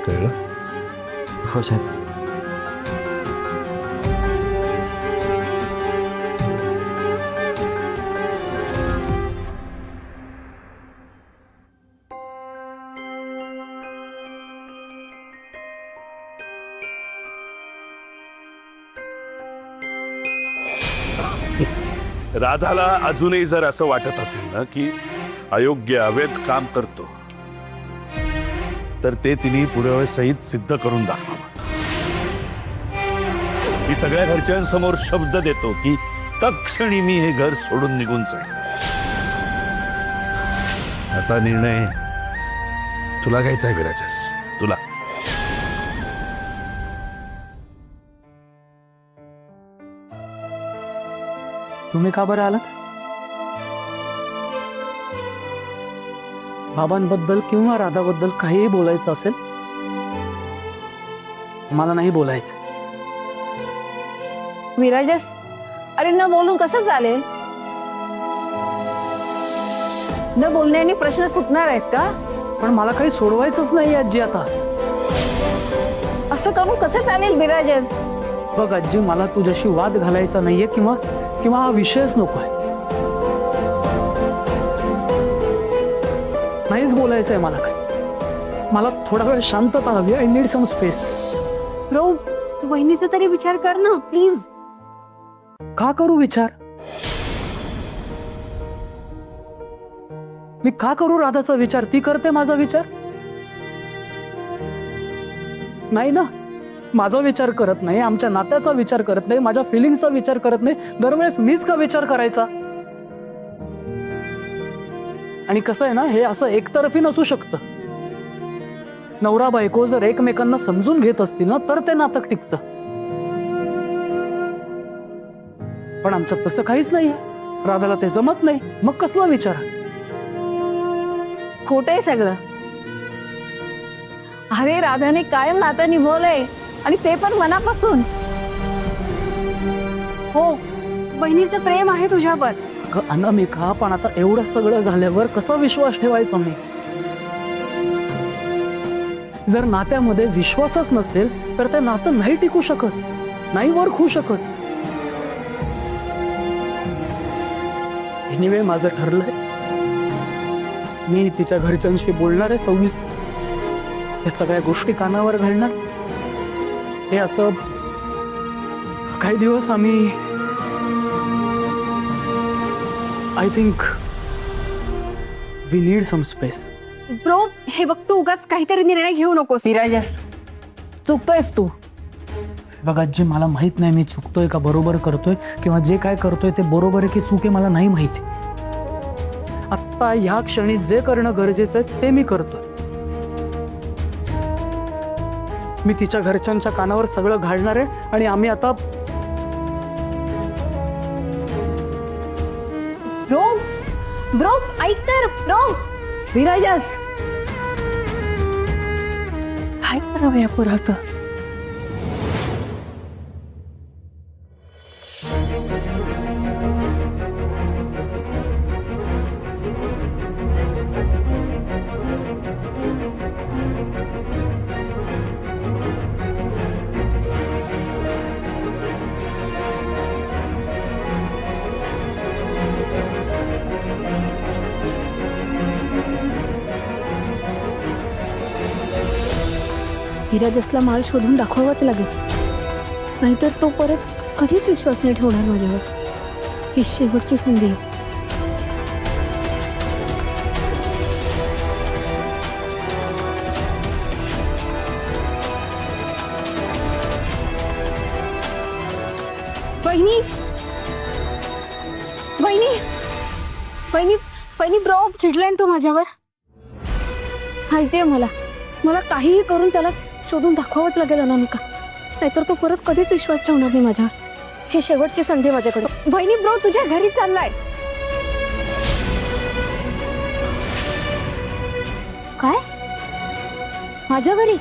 कळलं? हो साहेब. राधाला अजूनही जर असं वाटत असेल ना की अयोग्य अवैध काम करतो, तर ते तिने पुराव्यासहित सिद्ध करून दाखवावं. मी सगळ्या घरच्यांसमोर शब्द देतो की तत्क्षणी मी हे घर सोडून निघून जाईल. आता निर्णय तुला घ्यायचा आहे विराजस, तुला. तुम्ही का बरं आलात? बाबांबद्दल किंवा राधाबद्दल काहीही बोलायचं असेल मला नाही बोलायचं. विराजस, अरे न बोलून कसं चालेल? न बोलण्याने प्रश्न सुटणार आहेत का? पण मला काही सोडवायचंच नाही आजी. आता असं करून कसं चालेल विराजस? बघ आजी, मला तुझ्याशी वाद घालायचा नाहीये किंवा किंवा हा विषयच नको आहे. नाहीच बोलायचंय मला काय. मला थोडा वेळ शांतता हवी. I need some space. Bro, वहिनीचा तरी विचार कर ना प्लीज. का करू विचार? मी का करू राधाचा विचार? ती करते माझा विचार? नाही ना. माझा विचार करत नाही, आमच्या नात्याचा विचार करत नाही, माझ्या फिलिंगचा विचार करत नाही. दरवेळेस मीच का विचार करायचा? आणि कसं आहे ना, हे असं एकतर्फी नसू शकतं. नवरा बायको जर एकमेकांना समजून घेत असतील ना, तर ते नातं टिकतं. पण आमच्यात तसं काहीच नाहीये. राधाला ते जमत नाही, मग कसला विचार? खोटंय सगळं. अरे राधाने कायम नातं निभवलंय आणि ते पण मनापासून. हो, वहिनीचं प्रेम आहे तुझ्यावर. अनामिका, पण आता एवढं सगळं झाल्यावर कसा विश्वास ठेवायचा मी? जर नात्यामध्ये विश्वासच नसेल तर ते नातं नाही टिकू शकत, नाही वर होऊ शकत. एनिवे, माझं ठरलंय. मी तिच्या घरच्यांशी बोलणार आहे सविस्तर. हे सगळ्या गोष्टी कानावर घालणार. हे असं काही दिवस आम्ही I think we need some space. Bro, हे बघ, तू उगाच काहीतरी निर्णय घेऊ नकोस. विराजस, चुकतोयस तू. बघा जी, मला माहित नाही मी चुकतोय का बरोबर करतोय, किंवा जे काय करतोय ते बरोबर आहे की चूक आहे मला नाही माहिती. आत्ता ह्या क्षणी जे करणं गरजेचं आहे ते मी करतोय. मी तिच्या घरच्यांच्या कानावर सगळं घालणार आहे आणि आम्ही आता ब्रो, ब्रो ऐक तर. ब्रो, विराजस, काय करावं या पोराचं? विराजसला माल शोधून दाखवावाच लागेल, नाहीतर तो परत कधीच विश्वास नाही ठेवणार माझ्यावर. ही शेवटची संधी आहे. वहिनी, वहिनी, वहिनी, वहिनी, ब्रो चिडलाय तो माझ्यावर. माहितीये मला, मला काहीही करून त्याला शोधून दाखवावंच लागेल अनामिका, नाहीतर तो परत कधीच विश्वास ठेवणार नाही माझ्यावर. ही शेवटची संधी माझ्याकडे. वहिनी, ब्रो तुझ्या घरी चाललाय. काय? माझ्या घरी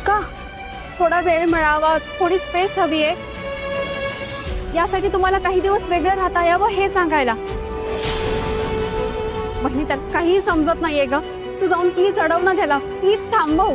का? थोडा वेळ मिळावा, थोडी स्पेस हवी आहे, यासाठी तुम्हाला काही दिवस वेगळं राहता यावं हे सांगायला. वहिनी, त्यात काहीही समजत नाहीये ग. तू जाऊन प्लीज अडव ना त्याला, प्लीज थांबव.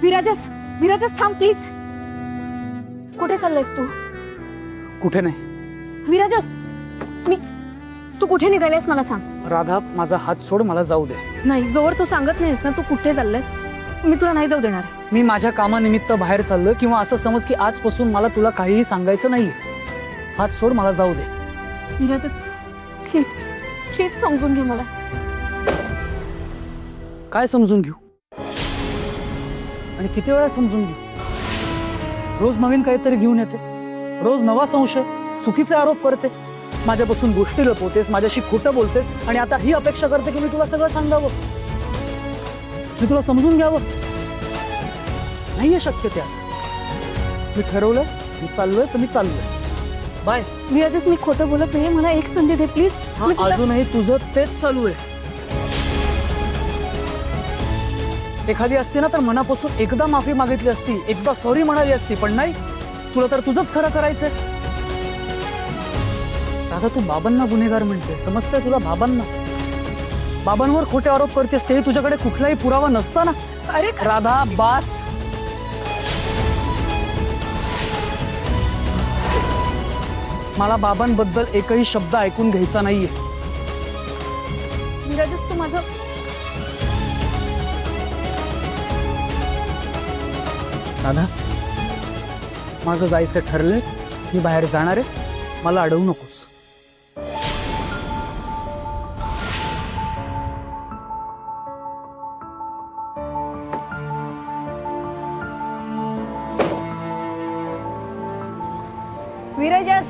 विराजस, विराजस थांब प्लीज. कुठे चाललायस तू? कुठे नाही. विराजस, तू कुठे निघालेस मला सांग. राधा, माझा हात सोड, मला जाऊ दे. नाही, जोवर तू सांगत नाहीस ना तू कुठे चाललायस, मी तुला नाही जाऊ देणार. मी माझ्या कामानिमित्त बाहेर चाललोय, किंवा असं समज की आजपासून मला तुला काहीही सांगायचं नाहीये. हात सोड, मला जाऊ दे. विराजस, प्लीज प्लीज समजून घे मला. काय समजून घेऊ आणि किती वेळा समजून घेऊ? रोज नवीन काहीतरी घेऊन येते, रोज नवा संशय, चुकीचे आरोप करते, माझ्यापासून गोष्टी लपवतेस, माझ्याशी खोटं बोलतेस, आणि आता ही अपेक्षा करते की मी तुला सगळं सांगावं, मी तुला समजून घ्यावं. नाहीये शक्य त्या. मी ठरवलंय, मी चाललोय तर मी चाललोय. बाय. विराजस, मी खोटं बोलत नाही, मला एक संधी दे प्लीज. अजूनही तुझं तेच चालू आहे. एखादी असती ना तर मनापासून एकदा माफी मागितली असती, एकदा सॉरी म्हणाली असती, पण नाही, तुला तर तुझंच खरं करायचंय. राधा, तू बाबांना गुन्हेगार म्हणते, समजतंय तुला? बाबांवर खोटे आरोप करतेस, ते तुझ्याकडे कुठलाही पुरावा नसताना. अरे राधा, बास. मला बाबांबद्दल एकही शब्द ऐकून घ्यायचा नाहीये. विराजस, तू माझं राधा, माझं जायचं ठरलंय, मी बाहेर जाणार आहे, मला अडवू नकोस. विराजस,